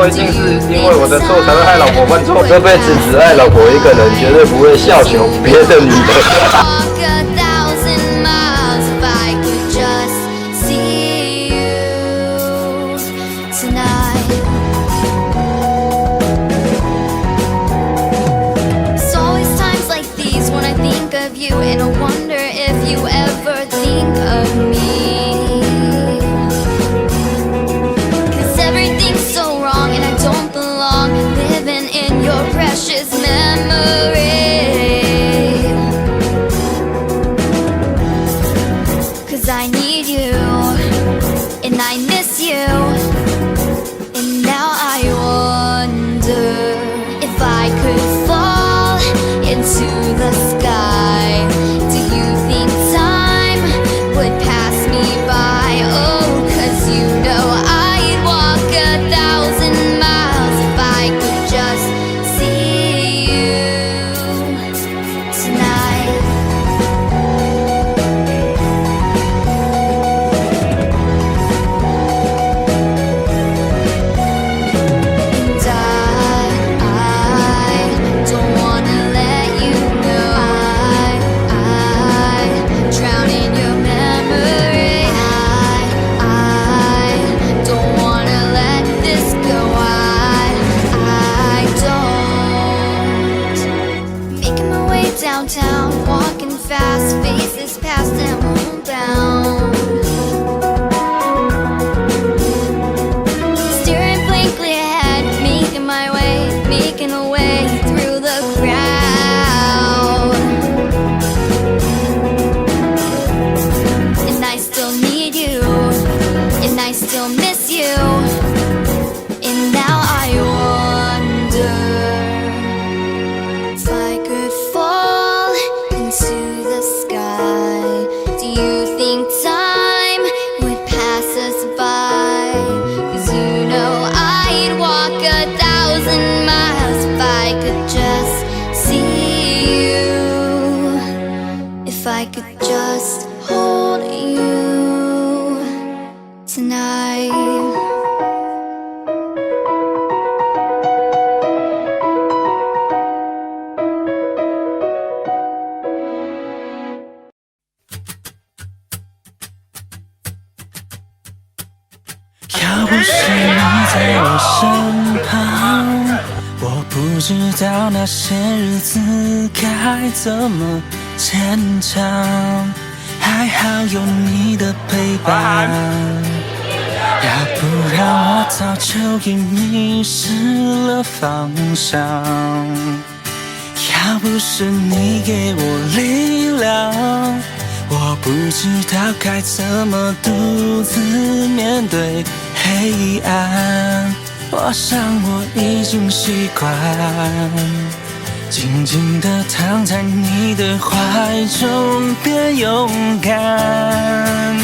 一定是因为我的错才会害老婆犯错。这辈子只爱老婆一个人，绝对不会笑穷别的女人。And I wonder if you ever think of me, 'cause everything's so wrong and I don't belong living in your precious memory, 'cause I need you and I miss you, and now I wonder if I could fall into the sky. Do you think time would pass me by? Oh, 'cause you know I'd walk 1,000 miles if I could just see you tonight. And I don't wanna let you know I drown in your memory. I don't wanna let this go. I don't. Making my way downtown, walking fast, faces past and homebound. Staring blankly ahead, making my way, making a way through the crowd. And I still need you, and I still miss you, and now I wonder if I could fall into the sky. Do you think time would pass us by? 'Cause you know I'd walk 1,000 miles if I could just see you, if I could just hold you tonight. "要不是你在我身旁，我不知道那些日子该怎么牵强。还好有你的陪伴，要不然我早就已迷失了方向。要不是你给我力量，我不知道该怎么独自面对黑暗。我想我已经习惯，静静地躺在你的怀中，变勇敢。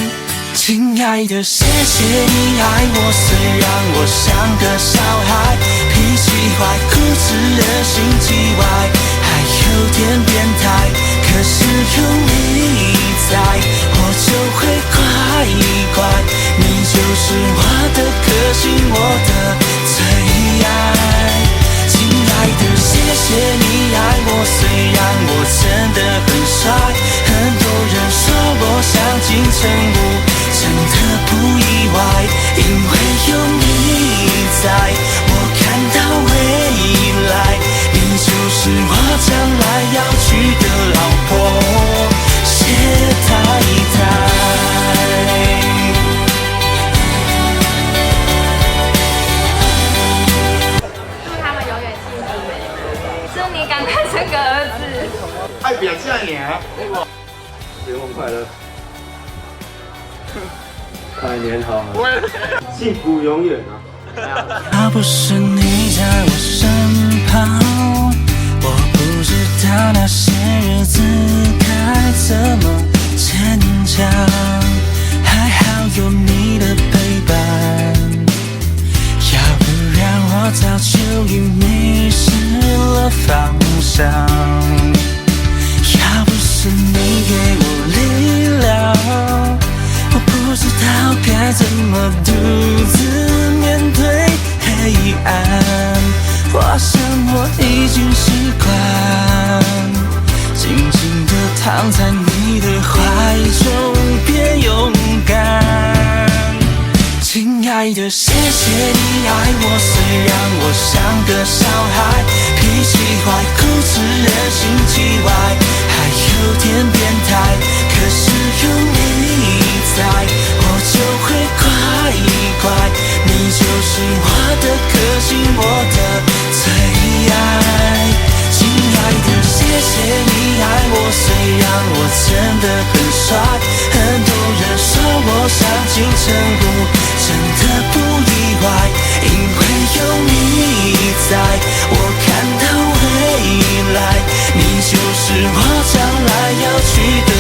亲爱的，谢谢你爱我，虽然我像个小孩，脾气坏，固执的心机歪，还有点变态。可是有你在，我就会乖乖。你就是我的个性，我的最爱。亲爱的，谢谢你爱我，虽然我真的很帅，很多人说我像金城武，真的不意外，因为有你在，我看到未来，你就是我将来要娶的老婆，谢太太。生个儿子，爱表现你啊！结婚快乐，百年好合，幸福永远啊！要不是你在我身旁，我不知道那些日子该怎么牵强。还好有你的陪伴，要不然我早就已迷失了方向。要不是你给我力量，我不知道该怎么独自面对黑我想我已经习惯，静静地躺在你的怀中，别勇敢。亲爱的，谢谢你爱我，虽然我像个小孩，脾气坏，固执，人性极外，还有点变态。可是有你在，我就会乖乖，你就是我的个性，我的最爱。亲爱的，谢谢你爱我，虽然我真的很帅，很多人说我上进城武，真的不意外，因为有你在，我看到未来，你就是我将来要去的